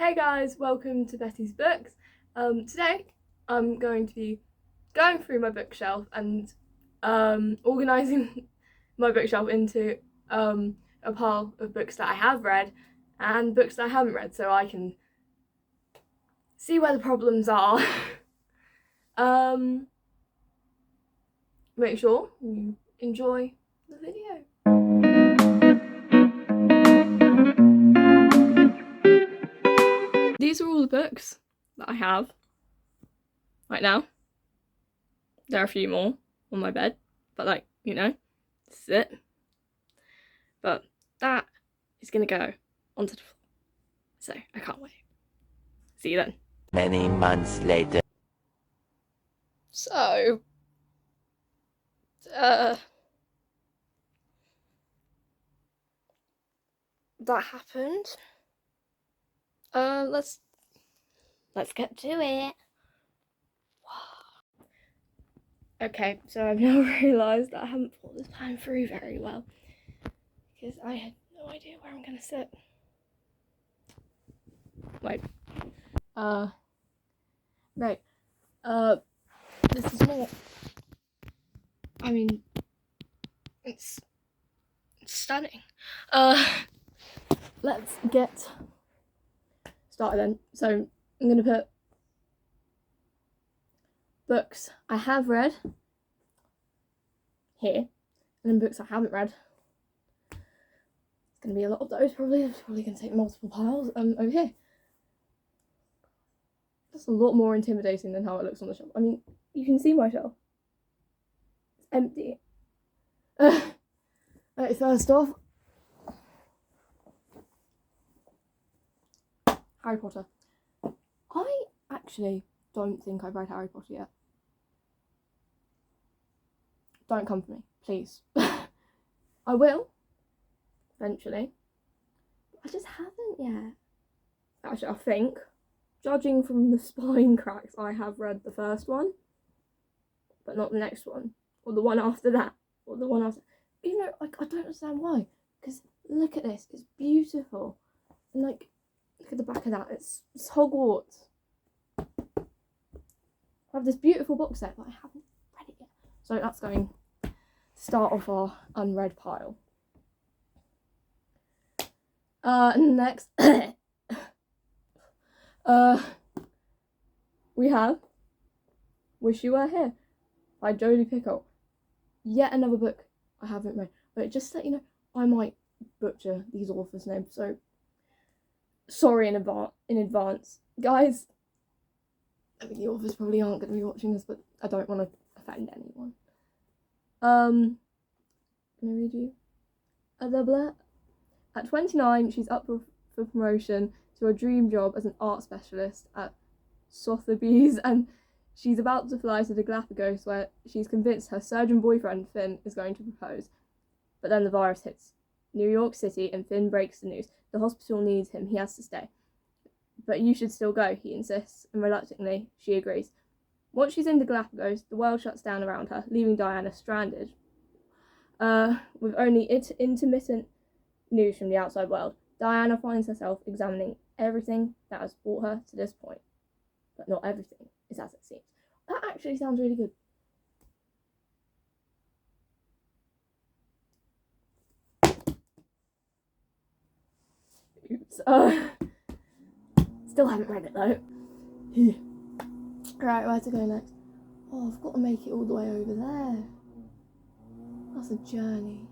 Hey guys, welcome to Betty's Books. Today I'm going to be going through my bookshelf and organising my bookshelf into a pile of books that I have read and books that I haven't read, so I can see where the problems are. Make sure you enjoy the video. These are all the books that I have right now. There are a few more on my bed, but this is it. But that is gonna go onto the floor. So I can't wait. See you then. Many months later. So, that happened. Let's get to it. Okay, so I've now realised that I haven't thought this plan through very well because I had no idea where I'm gonna sit. Wait. Right. This is more. I mean, it's stunning. Let's get started then. So I'm gonna put books I have read here, and then books I haven't read. It's gonna be a lot of those probably. It's probably gonna take multiple piles over here. That's a lot more intimidating than how it looks on the shelf. I mean, you can see my shelf. It's empty. Right, first off, Harry Potter. I actually don't think I've read Harry Potter yet. Don't come for me, please. I will, eventually. I just haven't yet. Actually, I think, judging from the spine cracks, I have read the first one, but not the next one, or the one after that, or the one after. Even though, I don't understand why. Because look at this, it's beautiful. And look at the back of that, it's Hogwarts. I have this beautiful box set, but I haven't read it yet. So that's going to start off our unread pile. Next, we have Wish You Were Here by Jodie Picoult. Yet another book I haven't read. But just to let you know, I might butcher these authors' names, so sorry in advance. Guys, I mean, the authors probably aren't going to be watching this, but I don't want to offend anyone. Can I read you? At 29, she's up for promotion to a dream job as an art specialist at Sotheby's, and she's about to fly to the Galapagos, where she's convinced her surgeon boyfriend, Finn, is going to propose. But then the virus hits New York City, and Finn breaks the news. The hospital needs him, he has to stay. But you should still go, he insists, and reluctantly, she agrees. Once she's in the Galapagos, the world shuts down around her, leaving Diana stranded. With only intermittent news from the outside world, Diana finds herself examining everything that has brought her to this point. But not everything is as it seems. That actually sounds really good. Oops. Still haven't read it though. Right, where to go next? Oh, I've got to make it all the way over there. That's a journey.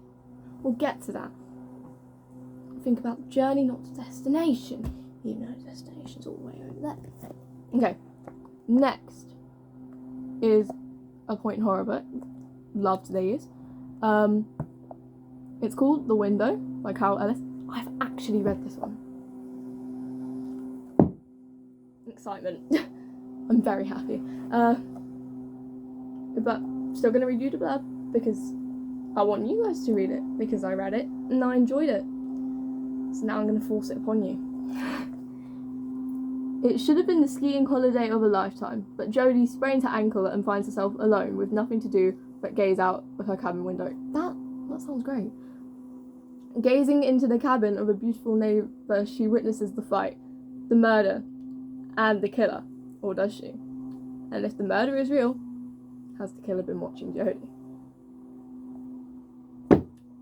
We'll get to that. Think about the journey, not the destination. Even though the destination's all the way over there. Okay. Next is a point horror book. Loved these. It's called The Window by Carol Ellis. I've actually read this one. Excitement. I'm very happy. But still gonna read you the blurb because I want you guys to read it because I read it and I enjoyed it. So now I'm gonna force it upon you. It should have been the skiing holiday of a lifetime, but Jodie sprains her ankle and finds herself alone with nothing to do but gaze out of her cabin window. That sounds great. Gazing into the cabin of a beautiful neighbour, she witnesses the fight. the murder and the killer, or does she? And if the murder is real, has the killer been watching Jodie?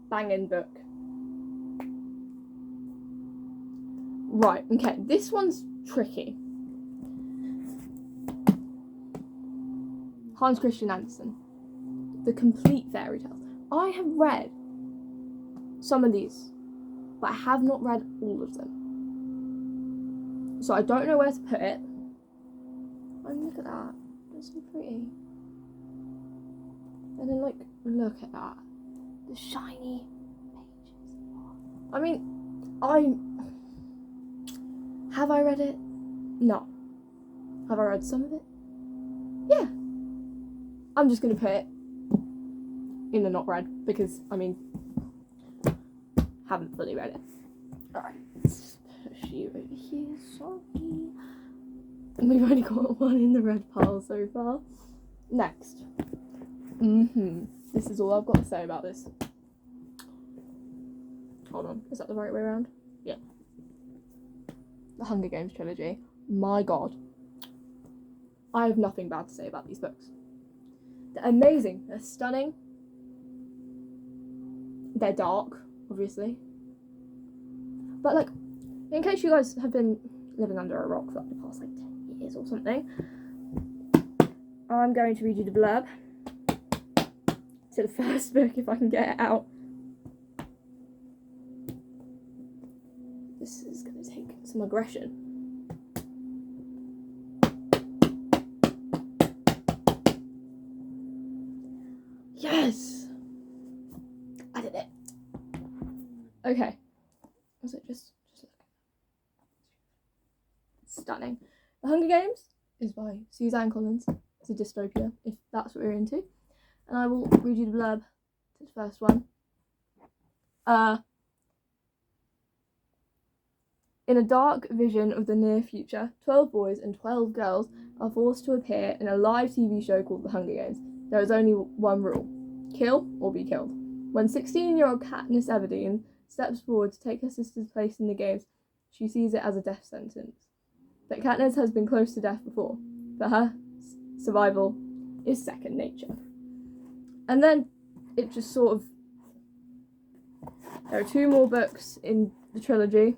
Banging book. Right, okay, this one's tricky. Hans Christian Andersen, The Complete Fairy Tales. I have read some of these, but I have not read all of them. So I don't know where to put it. Oh, look at that. That's so pretty. And then, like, look at that. The shiny pages. I mean, have I read it? No. Have I read some of it? Yeah. I'm just gonna put it in the not read because, I mean, haven't fully read it. Alright, let's push you over here, sorry. We've only got one in the red pile so far. Next. This is all I've got to say about this. Hold on, is that the right way around? Yeah. The Hunger Games trilogy. My god. I have nothing bad to say about these books. They're amazing, they're stunning. They're dark, obviously. But, like, in case you guys have been living under a rock for like the past, like, 10 years or something, I'm going to read you the blurb to the first book if I can get it out. This is going to take some aggression. Yes! I did it. Okay. Was it just look. Stunning. The Hunger Games is by Suzanne Collins. It's a dystopia, if that's what we're into. And I will read you the blurb to the first one. In a dark vision of the near future, 12 boys and 12 girls are forced to appear in a live TV show called The Hunger Games. There is only one rule: kill or be killed. When 16-year-old Katniss Everdeen steps forward to take her sister's place in the games, she sees it as a death sentence. But Katniss has been close to death before. For her, survival is second nature. And then it just sort of... There are 2 more books in the trilogy.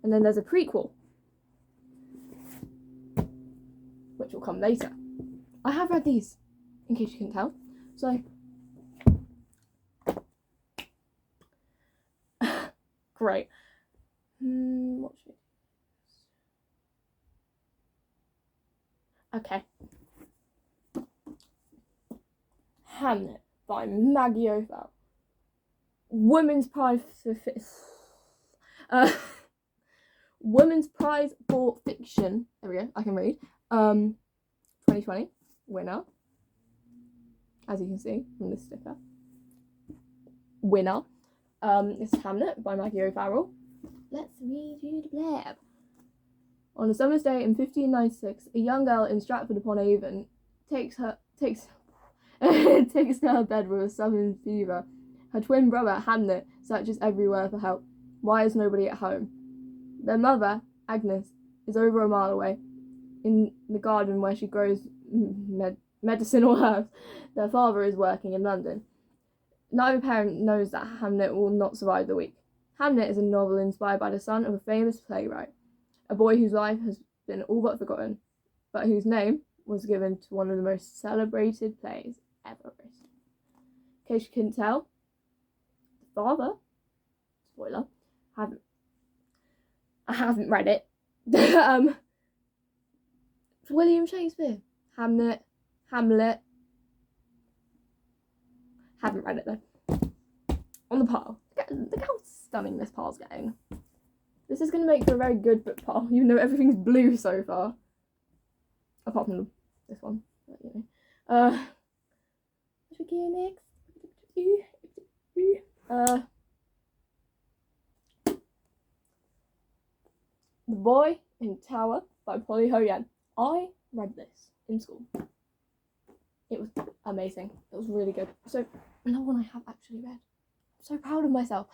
And then there's a prequel, which will come later. I have read these, in case you couldn't tell. So, great. What should we do? Okay. Hamnet by Maggie O'Farrell. Women's Prize for Women's Prize for Fiction. There we go, I can read. 2020 winner. As you can see from this sticker. Winner. It's Hamnet by Maggie O'Farrell. Let's read you the blurb. On a summer's day in 1596, a young girl in Stratford-upon-Avon takes to her bed with a southern fever. Her twin brother, Hamnet, searches everywhere for help. Why is nobody at home? Their mother, Agnes, is over a mile away, in the garden where she grows medicinal herbs. Their father is working in London. Neither parent knows that Hamnet will not survive the week. Hamnet is a novel inspired by the son of a famous playwright, a boy whose life has been all but forgotten, but whose name was given to one of the most celebrated plays ever written. In case you couldn't tell, the father, spoiler, I haven't read it. It's William Shakespeare. Hamlet. Haven't read it though. On the pile. Look how stunning this pile's getting. This is going to make for a very good book pile, even though everything's blue so far. Apart from this one. But, you know. What should we get next? The Boy in Tower by Polly Ho-Yen. I read this in school. It was amazing. It was really good. So, another one I have actually read. I'm so proud of myself.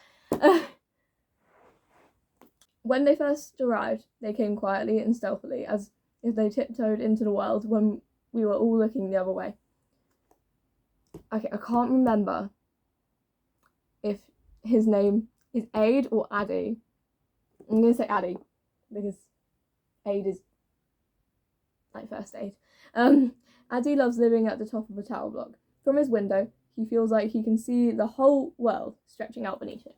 When they first arrived, they came quietly and stealthily, as if they tiptoed into the world when we were all looking the other way. Okay, I can't remember if his name is Aid or Addy. I'm going to say Addy, because Aid is like first aid. Addy loves living at the top of a tower block. From his window, he feels like he can see the whole world stretching out beneath him.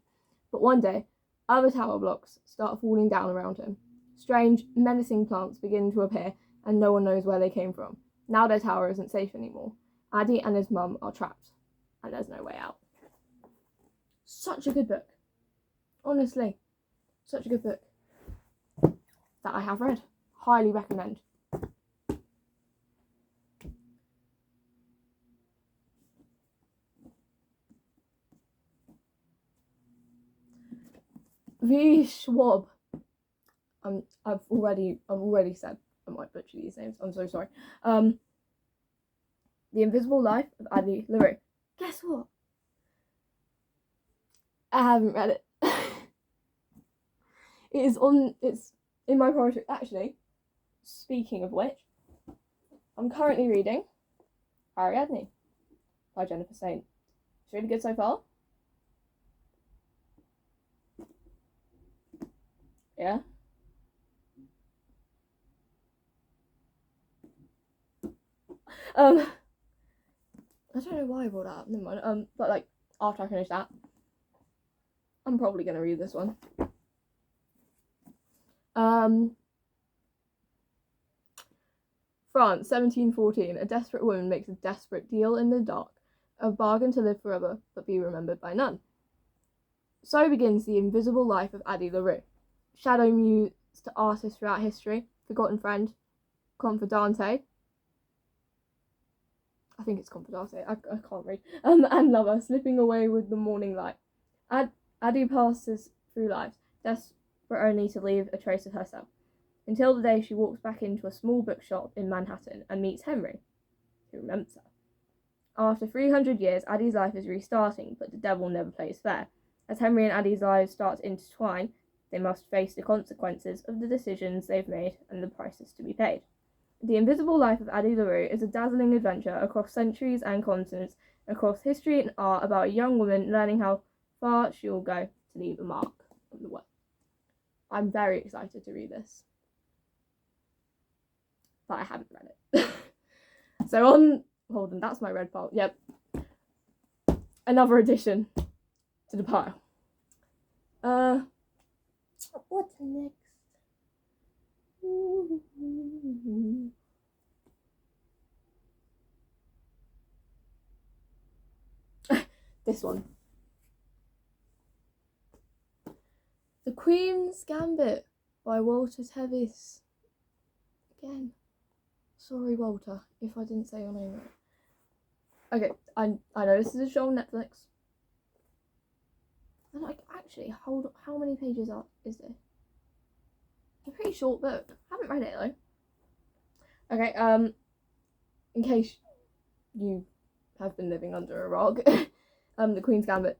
But one day, other tower blocks start falling down around him. Strange, menacing plants begin to appear, and no one knows where they came from. Now their tower isn't safe anymore. Addy and his mum are trapped, and there's no way out. Such a good book. Honestly, such a good book that I have read. Highly recommend. V. Schwab. I've already said I might butcher these names. I'm so sorry. The Invisible Life of Addie LaRue. Guess what? I haven't read it. It's in my priority. Actually, speaking of which, I'm currently reading Ariadne by Jennifer Saint. It's really good so far. Yeah. I don't know why I brought that up. Never mind. But like after I finish that, I'm probably gonna read this one. France, 1714. A desperate woman makes a desperate deal in the dark, a bargain to live forever, but be remembered by none. So begins the invisible life of Addie LaRue, shadow muse to artists throughout history, forgotten friend, confidante. I think it's confidante. I can't read. And lover, slipping away with the morning light. Addie passes through life, desperate only to leave a trace of herself, until the day she walks back into a small bookshop in Manhattan and meets Henry, who remembers her. After 300 years, Addie's life is restarting, but the devil never plays fair. As Henry and Addie's lives start to intertwine, they must face the consequences of the decisions they've made and the prices to be paid. The Invisible Life of Addie LaRue is a dazzling adventure across centuries and continents, across history and art, about a young woman learning how far she will go to leave a mark on the world. I'm very excited to read this, but I haven't read it. So hold on, that's my red pile. Yep. Another addition to the pile. What's next? This one. The Queen's Gambit by Walter Tevis. Again. Sorry, Walter, if I didn't say your name right. Okay, I know this is a show on Netflix. And like, actually, hold on, how many pages is this? It's a pretty short book. I haven't read it though. Okay, in case you have been living under a rock, The Queen's Gambit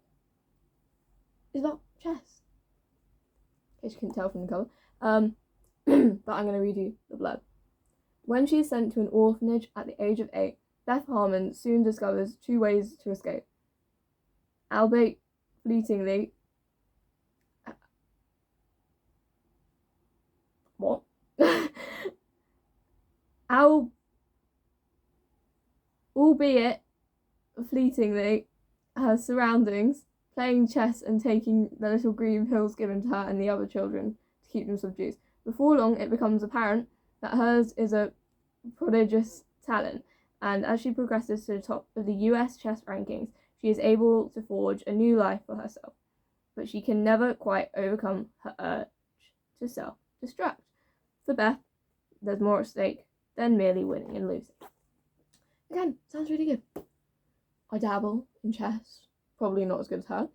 is about chess. In case you couldn't tell from the cover. But I'm going to read you the blurb. When she is sent to an orphanage at the age of 8, Beth Harmon soon discovers 2 ways to escape. Albeit fleetingly. What? Albeit fleetingly, her surroundings, playing chess and taking the little green pills given to her and the other children to keep them subdued. Before long, it becomes apparent that hers is a prodigious talent, and as she progresses to the top of the US chess rankings, she is able to forge a new life for herself. But she can never quite overcome her urge to self-destruct. For Beth, there's more at stake than merely winning and losing. Again, sounds really good. I dabble in chess. Probably not as good as her.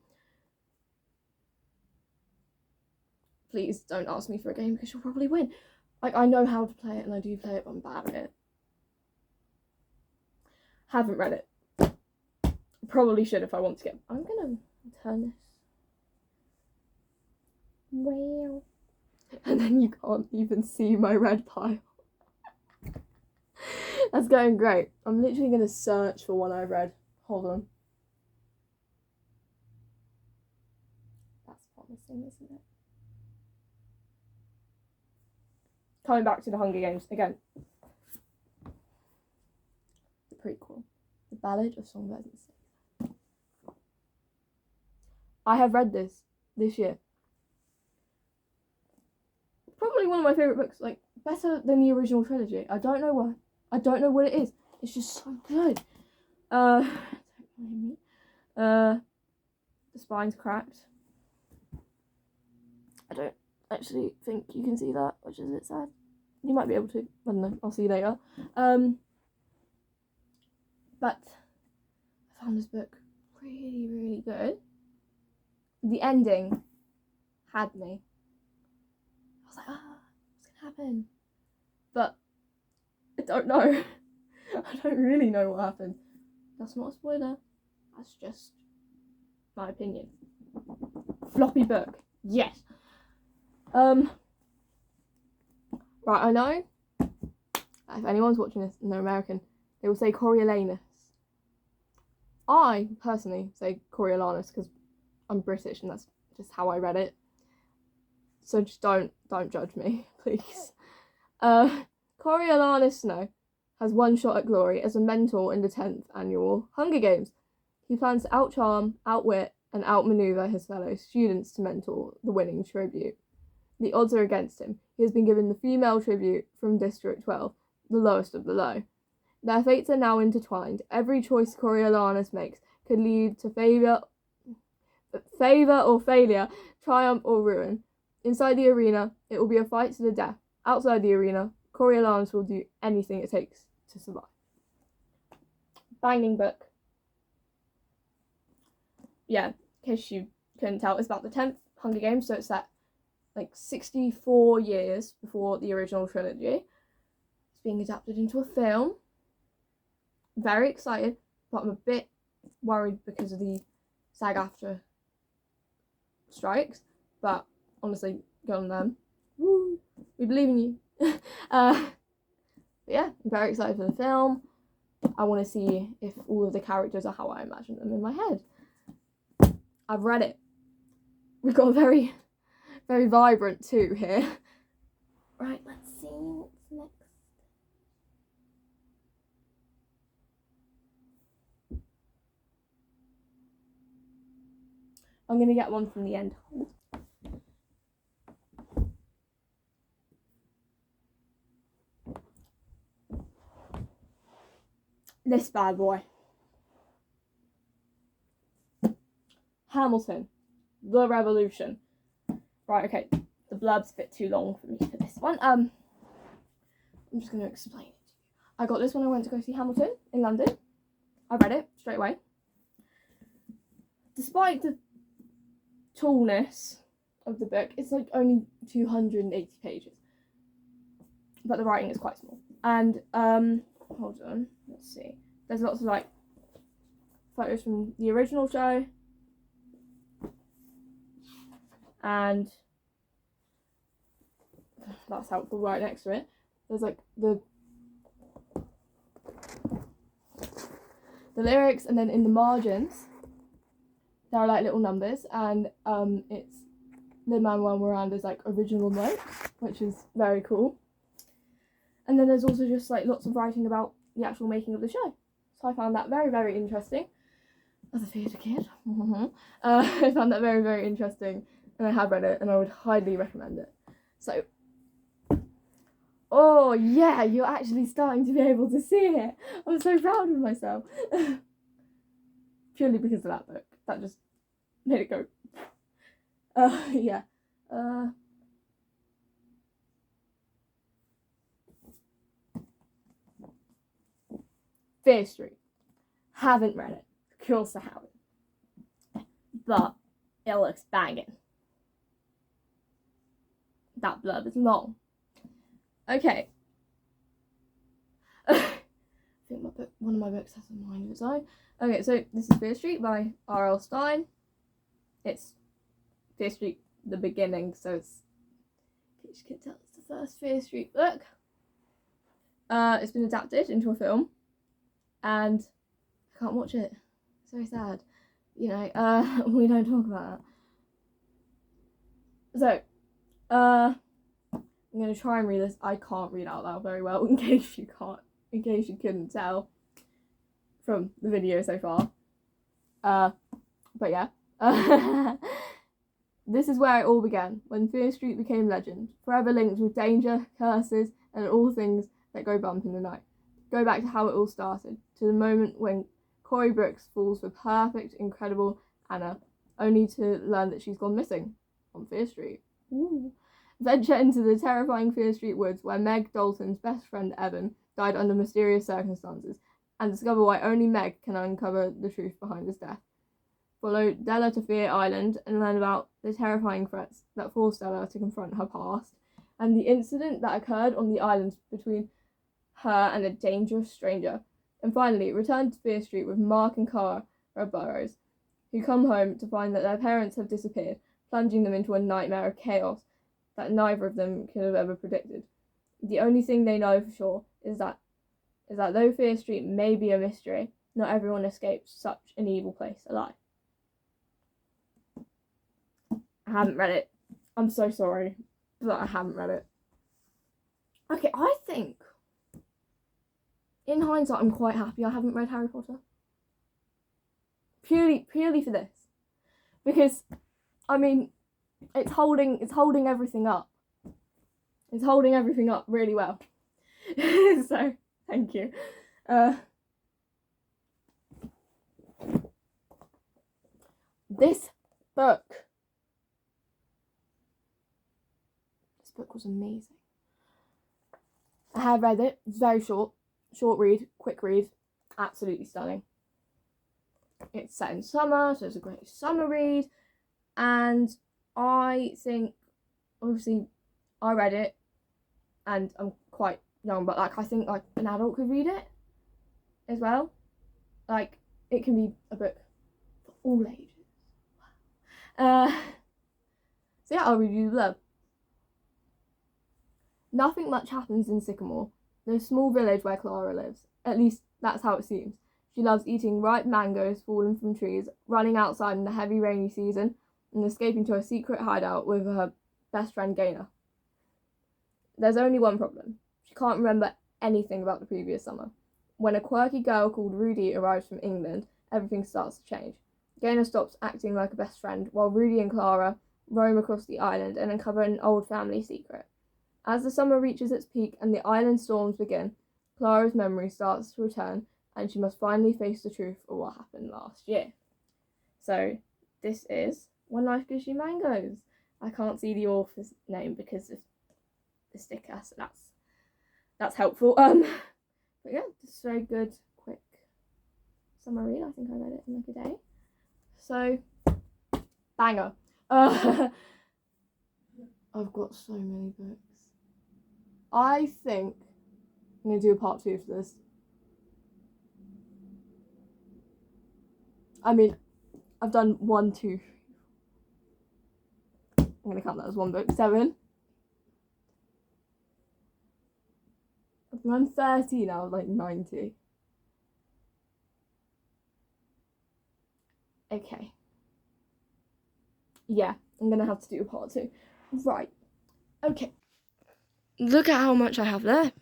Please don't ask me for a game because you'll probably win. Like, I know how to play it and I do play it, but I'm bad at it. Haven't read it. Probably should if I want to get... I'm gonna turn this. Well. And then you can't even see my red pile. That's going great. I'm literally going to search for one I've read. Hold on. That's promising, isn't it? Coming back to the Hunger Games again. The prequel. The Ballad of Songbirds and Snakes. I have read this year. Probably one of my favourite books, like better than the original trilogy. I don't know why. I don't know what it is. It's just so good. Don't blame me. The spine's cracked. I don't actually think you can see that, which is a bit sad. You might be able to. I don't know. I'll see you later. But I found this book really, really good. The ending had me. I was like, what's gonna happen? But I don't know. I don't really know what happened. That's not a spoiler. That's just my opinion. Floppy book. Yes. Right, I know if anyone's watching this and they're American, they will say Coriolanus. I personally say Coriolanus because I'm British and that's just how I read it. So just don't judge me, please. Coriolanus Snow has one shot at glory as a mentor in the 10th annual Hunger Games. He plans to outcharm, outwit, and outmaneuver his fellow students to mentor the winning tribute. The odds are against him. He has been given the female tribute from District 12, the lowest of the low. Their fates are now intertwined. Every choice Coriolanus makes could lead to favour or failure, triumph or ruin. Inside the arena, it will be a fight to the death. Outside the arena, Coriolanus will do anything it takes to survive. Banging book. Yeah, in case you couldn't tell, it's about the 10th Hunger Games, so it's set like 64 years before the original trilogy. It's being adapted into a film. Very excited, but I'm a bit worried because of the SAG-AFTRA strikes. But honestly, go on them. Woo! We believe in you. But yeah, I'm very excited for the film. I want to see if all of the characters are how I imagine them in my head. I've read it. We've got a very, very vibrant two here. Right, let's see what's next. I'm going to get one from the end. This bad boy. Hamilton. The Revolution. Right, okay. The blurb's a bit too long for me for this one. I'm just going to explain it to you. I got this when I went to go see Hamilton in London. I read it straight away. Despite the tallness of the book, it's like only 280 pages. But the writing is quite small. And, hold on, let's see. There's lots of, like, photos from the original show. And that's helpful right next to it. There's, like, the lyrics, and then in the margins, there are, like, little numbers. And, it's Lin-Manuel Miranda's, like, original notes, which is very cool. And then there's also just, like, lots of writing about the actual making of the show. So I found that very, very interesting. As a theatre kid. I found that very, very interesting. And I have read it, and I would highly recommend it. So, oh yeah, you're actually starting to be able to see it. I'm so proud of myself. Purely because of that book. That just made it go. Yeah. Fear Street. Haven't read it. Of course I haven't. But it looks banging. That blurb is long. Okay. I think one of my books has a mind of its own. Okay, so this is Fear Street by R.L. Stine. It's Fear Street, the beginning, so it's As you can tell, it's the first Fear Street book. It's been adapted into a film, and I can't watch it. It's very sad. You know, we don't talk about that. So, I'm gonna try and read this. I can't read out loud very well, in case you couldn't tell from the video so far. But yeah. This is where it all began, when Fear Street became legend, forever linked with danger, curses, and all things that go bump in the night. Go back to how it all started, to the moment when Corey Brooks falls for perfect, incredible Anna, only to learn that she's gone missing on Fear Street. Ooh. Venture into the terrifying Fear Street woods, where Meg Dalton's best friend Evan died under mysterious circumstances, and discover why only Meg can uncover the truth behind his death. Follow Della to Fear Island and learn about the terrifying threats that forced Della to confront her past, and the incident that occurred on the island between her and a dangerous stranger. And finally, return to Fear Street with Mark and Cara Burrows, who come home to find that their parents have disappeared, plunging them into a nightmare of chaos that neither of them could have ever predicted. The only thing they know for sure is that though Fear Street may be a mystery, not everyone escapes such an evil place alive. I haven't read it. I'm so sorry, but I haven't read it. Okay, I think, in hindsight, I'm quite happy I haven't read Harry Potter. Purely for this. Because, I mean, it's holding everything up. It's holding everything up really well. So, thank you. This book was amazing. I have read it. It's very short read, quick read, absolutely stunning. It's set in summer, so it's a great summer read, and I think, obviously, I read it, and I'm quite young, but I think an adult could read it as well. It can be a book for all ages. So yeah, I'll read you the blurb. Nothing much happens in Sycamore, the small village where Clara lives. At least, that's how it seems. She loves eating ripe mangoes fallen from trees, running outside in the heavy rainy season, and escaping to a secret hideout with her best friend Gaynor. There's only one problem. She can't remember anything about the previous summer. When a quirky girl called Rudy arrives from England, everything starts to change. Gaynor stops acting like a best friend, while Rudy and Clara roam across the island and uncover an old family secret. As the summer reaches its peak and the island storms begin, Clara's memory starts to return, and she must finally face the truth of what happened last year. So, this is When Life Gives You Mangoes. I can't see the author's name because of the sticker, so that's helpful. But yeah, just very good, quick summer read. I think I read it in like a day. So, banger. I've got so many books. I think I'm going to do a part 2 for this. I mean, I've done 1, 2. I'm going to count that as one book. 7. I'm 30 now, like 90. Okay. Yeah, I'm going to have to do a part 2. Right. Okay. Look at how much I have left.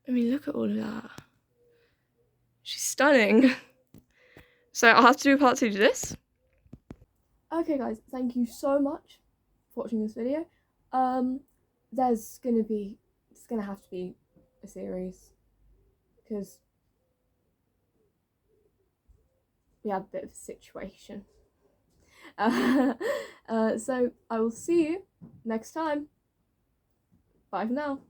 I mean, look at all of that. She's stunning. So I'll have to do a part 2 to this. Okay, guys, thank you so much for watching this video. It's gonna have to be a series because we have a bit of a situation. So I will see you next time. Bye for now.